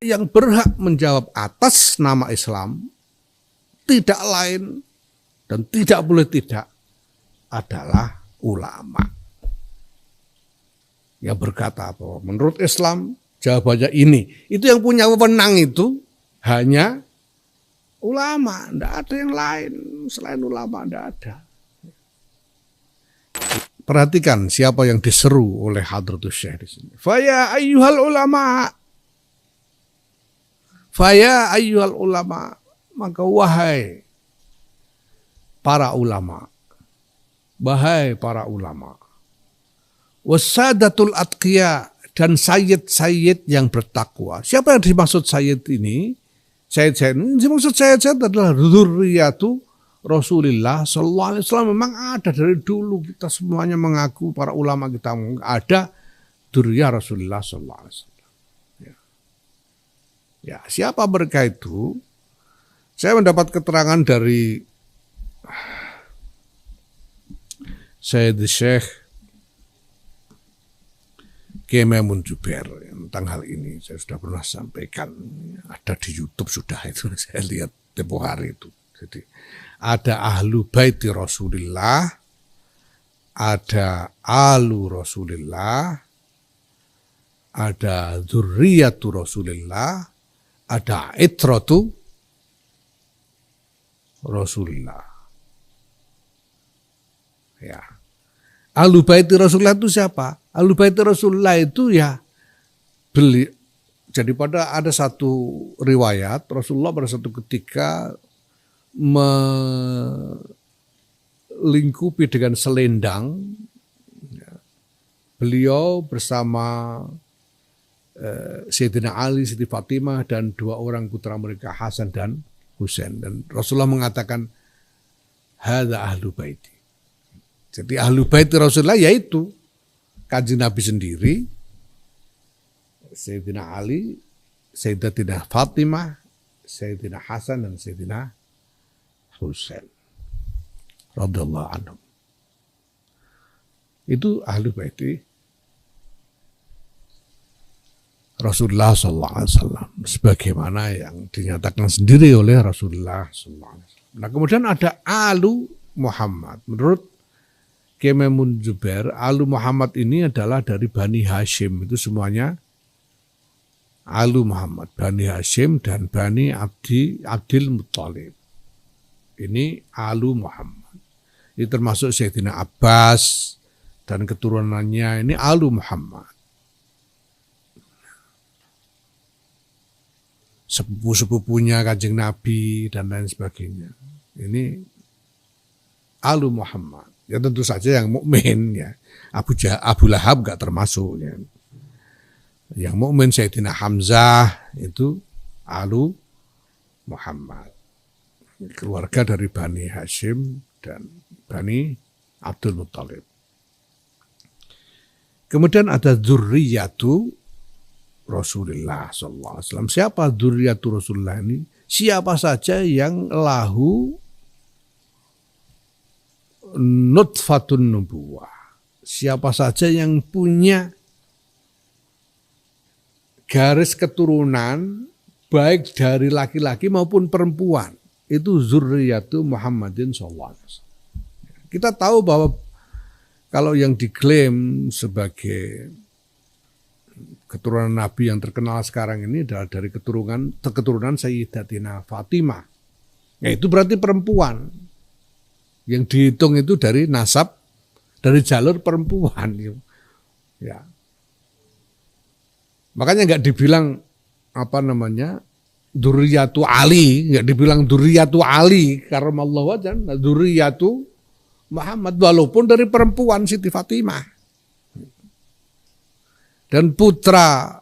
yang berhak menjawab atas nama Islam tidak lain dan tidak boleh tidak adalah ulama. Yang berkata bahwa menurut Islam jawabannya ini. Itu yang punya wewenang itu hanya ulama, tidak ada yang lain selain ulama, tidak ada. Perhatikan siapa yang diseru oleh Hadratus Syekh di sini. Faya ayyuhal ulama. Faya ayyuhal ulama. Maka wahai para ulama. Wahai para ulama. Wasadatul atqiya, dan sayyid-sayyid yang bertakwa. Siapa yang dimaksud sayyid ini? Sayyid-sayyid ini dimaksud sayyid-sayyid adalah dzurriyyatu Rasulullah sallallahu alaihi wasallam. Memang ada dari dulu, kita semuanya mengaku, para ulama kita ada dzurriyyah Rasulullah sallallahu alaihi wasallam. Ya, siapa mereka itu? Saya mendapat keterangan dari Sayyid Syekh Kiai Maimun Zubair tentang hal ini. Saya sudah pernah sampaikan, ada di YouTube sudah itu, saya lihat tempo hari itu. Jadi ada ahlu baiti Rasulullah, ada alu Rasulullah, ada dzurriyyatu Rasulullah, ada itratu Rasulullah. Ya. Ahlu baiti Rasulullah itu siapa? Ahlu baiti Rasulullah itu ya jadi pada ada satu riwayat Rasulullah pada satu ketika melingkupi dengan selendang, beliau bersama Sayyidina Ali, Siti Fatimah dan dua orang putra mereka Hasan dan Husain, dan Rasulullah mengatakan hadza ahlu baiti. Jadi ahlu baiti Rasulullah yaitu Kanjeng Nabi sendiri, Sayyidina Ali, Sayyidatina Fatimah, Sayyidina Hasan dan Sayyidina Husain radhiyallahu anhum. Itu ahlu baiti Rasulullah sallallahu alaihi wasallam sebagaimana yang dinyatakan sendiri oleh Rasulullah sallallahu alaihi wasallam. Nah, kemudian ada alu Muhammad. Menurut Kiai Maimun Zubair, alu Muhammad ini adalah dari Bani Hashim, itu semuanya alu Muhammad, Bani Hashim dan Bani Abdil Muttalib. Ini alu Muhammad. Ini termasuk Sayyidina Abbas dan keturunannya, ini alu Muhammad. Sepupu-sepupunya Kanjeng Nabi dan lain sebagainya. Ini alu Muhammad. Ya tentu saja yang mukmin ya. Abu Lahab enggak termasuk ya. Yang mukmin Sayyidina Hamzah itu alu Muhammad. Keluarga dari Bani Hashim dan Bani Abdul Muttalib. Kemudian ada dzurriyyatu Rasulullah sallallahu alaihi wasallam. Siapa dzurriyyatu Rasulullah ini? Siapa saja yang lahu nutfatun nubuwah. Siapa saja yang punya garis keturunan baik dari laki-laki maupun perempuan, itu dzurriyyatu Muhammadin sallallahu alaihi wasallam. Kita tahu bahwa kalau yang diklaim sebagai keturunan Nabi yang terkenal sekarang ini adalah dari keturunan Sayyidatina Fatimah. Ya, itu berarti perempuan. Yang dihitung itu dari nasab, dari jalur perempuan. Ya. Makanya nggak dibilang dzurriyyatu Ali, nggak dibilang dzurriyyatu Ali karamallahu wajhan, dzurriyyatu Muhammad, walaupun dari perempuan Siti Fatimah. Dan putra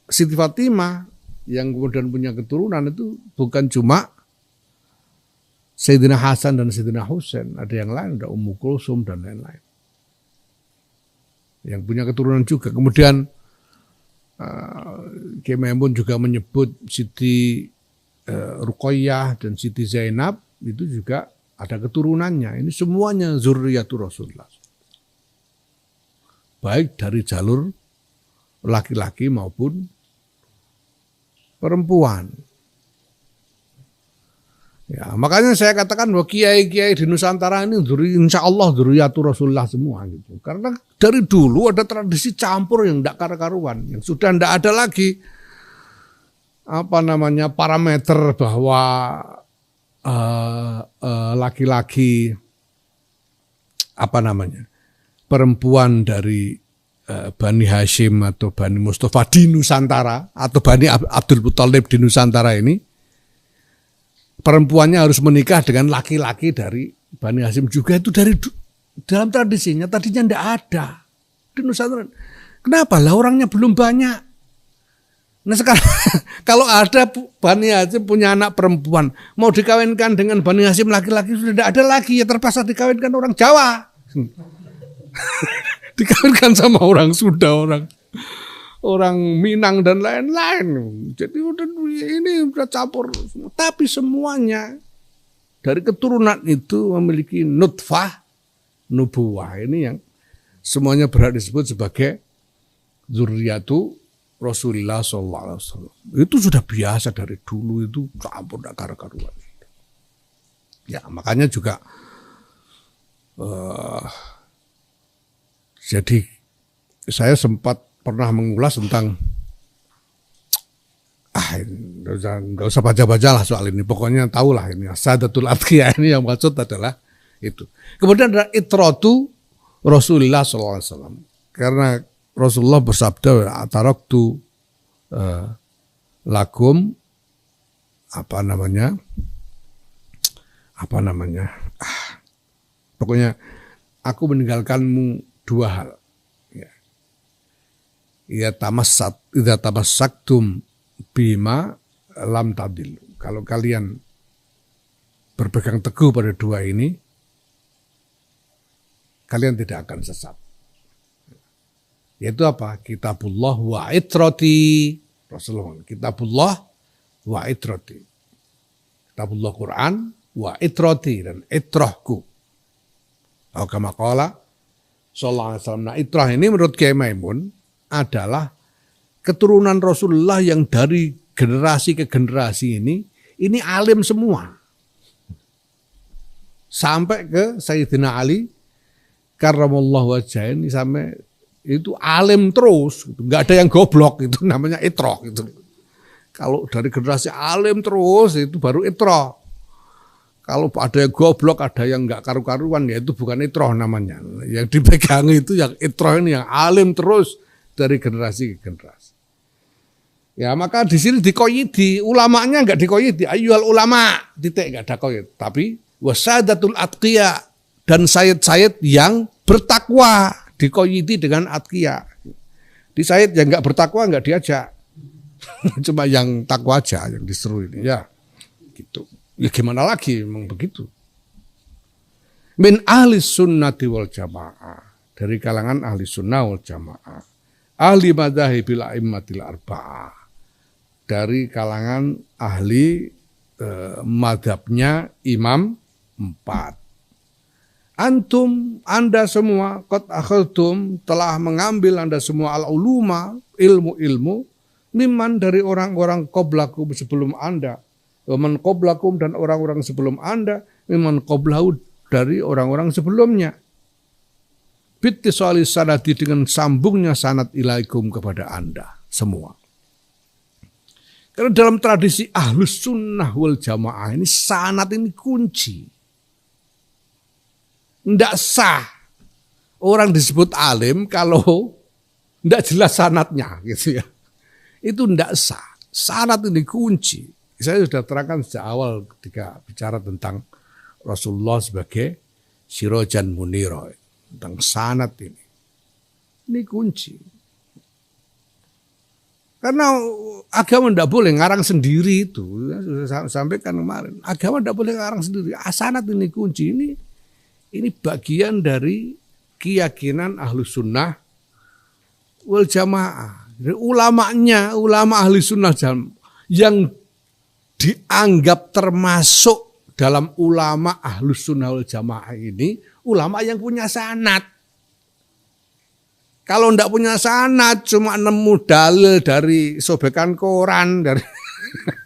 Siti Fatimah yang kemudian punya keturunan itu bukan cuma Sayyidina Hasan dan Sayyidina Husain, ada yang lain, ada Ummu Kulsum dan lain-lain. Yang punya keturunan juga. Kemudian Kiai Maimun juga menyebut Siti Ruqayyah dan Siti Zainab itu juga ada keturunannya. Ini semuanya dzurriyyatu Rasulullah. Baik dari jalur laki-laki maupun perempuan. Ya, makanya saya katakan bahwa kiai-kiai di Nusantara ini insya Allah dzurriyyatu Rasulullah semua gitu. Karena dari dulu ada tradisi campur yang tidak karu-karuan, yang sudah tidak ada lagi parameter bahwa laki-laki perempuan dari Bani Hashim atau Bani Mustafa di Nusantara atau Bani Abdul Muthalib di Nusantara ini perempuannya harus menikah dengan laki-laki dari Bani Hashim juga, itu dari dalam tradisinya tadinya tidak ada di Nusantara. Kenapa lah, orangnya belum banyak. Nah sekarang kalau ada Bani Hashim punya anak perempuan mau dikawinkan dengan Bani Hashim laki-laki sudah tidak ada lagi, ya terpaksa dikawinkan orang Jawa. Dikawinkan sama orang Sunda, orang Minang dan lain-lain. Jadi ini udah campur. Tapi semuanya dari keturunan itu memiliki nutfah nubuwah. Ini yang semuanya berhak disebut sebagai dzurriyyatu Rasulullah SAW. Itu sudah biasa dari dulu, itu campur tidak karu-karuan. Ya makanya juga jadi saya sempat pernah mengulas tentang nggak usah baca-baca lah soal ini, pokoknya tahulah ini Sadatul Atqiyah ini yang maksud adalah itu. Kemudian ada itratu Rasulullah SAW, karena Rasulullah bersabda ataraktu lakum pokoknya aku meninggalkanmu dua hal. Ya idza tamassaktum bima lam tadil. Kalau kalian berpegang teguh pada dua ini, kalian tidak akan sesat. Yaitu apa? Kitabullah wa itrati. Rasulullah, kitabullah wa itrati. Kitabullah Quran wa itrati, dan itrahku. Atau kama qala sallallahu alaihi wasallam. Nah, itrah ini menurut Kiai Maimun adalah keturunan Rasulullah yang dari generasi ke generasi ini alim semua. Sampai ke Sayyidina Ali karramallahu wajhah ini sampai itu alim terus, nggak ada yang goblok, itu namanya itrah gitu. Kalau dari generasi alim terus itu baru itrah. Kalau ada yang goblok, ada yang nggak karu-karuan, ya itu bukan itrah namanya. Yang dipegang itu yang itrah ini, yang alim terus dari generasi ke generasi. Ya maka di sini dikoyidi, ulamanya nggak dikoyidi, ayyuhal ulama, titik, nggak ada koyid. Tapi wasadatul atqiya, dan sayyid-sayyid yang bertakwa, dikoyidi dengan atqiya. Di sayyid yang nggak bertakwa nggak diajak, cuma yang takwa aja yang disuruh ini, ya gitu. Ya gimana lagi, memang begitu. Min ahli sunnati wal jamaah, dari kalangan ahli sunnah wal jamaah. Ahli madhahibil a'immatil arba'ah, dari kalangan ahli madhabnya imam 4. Antum, anda semua, qad akhadtum, telah mengambil anda semua al-uluma, ilmu-ilmu, mimman, dari orang-orang qablakum sebelum anda, waman qablakum, dan orang-orang sebelum anda, mimman qablahu, dari orang-orang sebelumnya. Bittisali sanadi, dengan sambungnya sanad ilaikum, kepada anda semua. Karena dalam tradisi ahlus sunnah wal jamaah ini sanad ini kunci. Tidak sah orang disebut alim kalau tidak jelas sanadnya, gitu ya. Itu tidak sah. Sanad ini kunci. Saya sudah terangkan sejak awal ketika bicara tentang Rasulullah sebagai sirajan munira, tentang sanad ini. Ini kunci. Karena agama tidak boleh ngarang sendiri itu. Sudah sampaikan kemarin. Agama tidak boleh ngarang sendiri. Sanad ini kunci. Ini bagian dari keyakinan ahlus sunnah wal jamaah. Ulamanya, ulama ahli sunnah yang dianggap termasuk dalam ulama ahlus sunnah wal jamaah ini, ulama yang punya sanad. Kalau ndak punya sanad, cuma nemu dalil dari sobekan koran, dari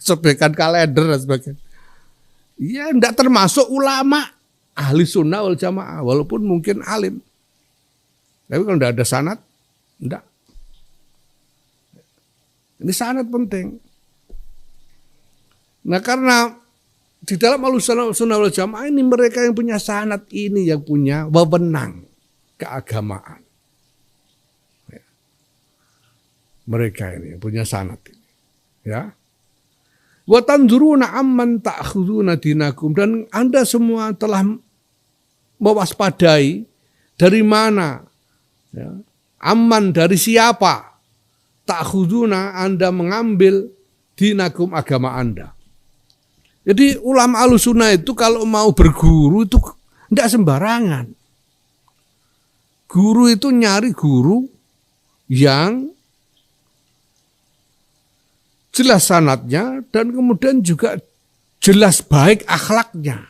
Sobekan kalender dan sebagainya. Ya enggak termasuk ulama ahli sunnah wal jamaah, walaupun mungkin alim. Tapi kalau enggak ada sanad, enggak. Ini sanad penting. Nah karena di dalam Ahlussunnah wal Jamaah ini mereka yang punya sanad ini yang punya wewenang keagamaan. Ya. Mereka ini yang punya sanad ini. Ya. Wa tanzuruna amman ta'khuduna dinakum, dan Anda semua telah mewaspadai dari mana, ya, amman dari siapa, ta'khuduna Anda mengambil dinakum agama Anda. Jadi ulama Ahlussunnah itu kalau mau berguru itu tidak sembarangan. Guru itu nyari guru yang jelas sanadnya dan kemudian juga jelas baik akhlaknya.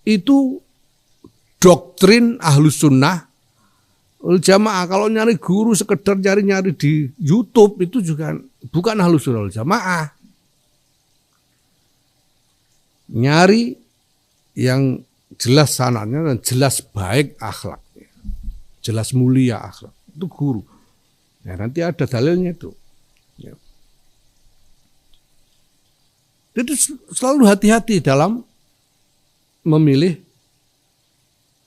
Itu doktrin Ahlussunnah wal Jamaah. Kalau nyari guru sekedar nyari di YouTube itu juga bukan Ahlussunnah wal Jamaah. Nyari yang jelas sanadnya dan jelas baik akhlaknya, jelas mulia akhlak, itu guru. Ya, nanti ada dalilnya itu. Ya. Jadi selalu hati-hati dalam memilih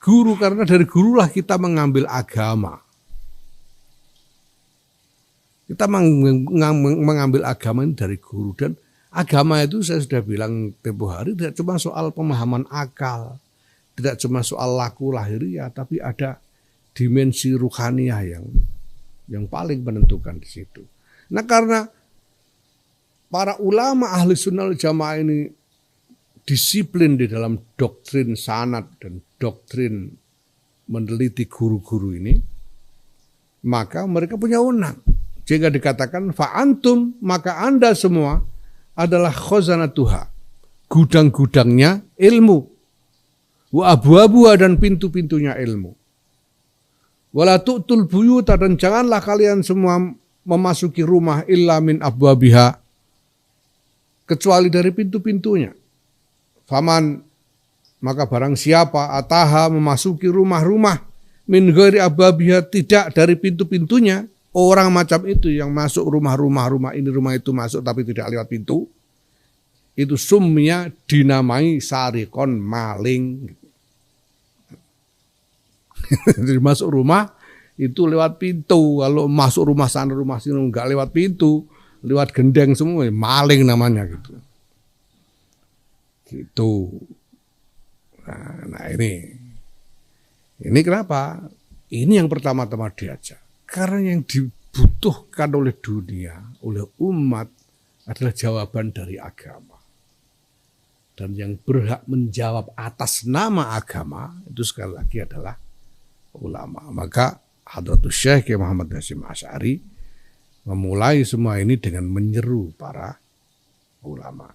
guru, karena dari gurulah kita mengambil agama. Kita mengambil agama ini dari guru, dan agama itu saya sudah bilang tempo hari tidak cuma soal pemahaman akal, tidak cuma soal laku lahiriah, tapi ada dimensi ruhaniyah yang paling menentukan di situ. Nah karena para ulama ahli sunnah wal jamaah ini disiplin di dalam doktrin sanad dan doktrin meneliti guru-guru ini, maka mereka punya wewenang. Jika dikatakan fa'antum, maka Anda semua adalah khazanatuha, gudang-gudangnya ilmu, wa abwabuha, dan pintu-pintunya ilmu. Wala tu'tul buyuta, dan janganlah kalian semua memasuki rumah illa min abwabiha, kecuali dari pintu-pintunya. Faman, maka barang siapa ataha memasuki rumah-rumah min ghairi abwabiha, tidak dari pintu-pintunya, orang macam itu yang masuk rumah ini rumah itu masuk tapi tidak lewat pintu, itu sumnya dinamai sarikon, maling. Jadi masuk rumah itu lewat pintu, kalau masuk rumah sana rumah sini enggak lewat pintu, lewat gendeng semua, maling namanya gitu. Gitu. Nah ini kenapa? Ini yang pertama-tama diajak. Karena yang dibutuhkan oleh dunia, oleh umat adalah jawaban dari agama. Dan yang berhak menjawab atas nama agama itu sekali lagi adalah ulama. Maka Hadratus Syekh Muhammad Hasyim Asy'ari memulai semua ini dengan menyeru para ulama.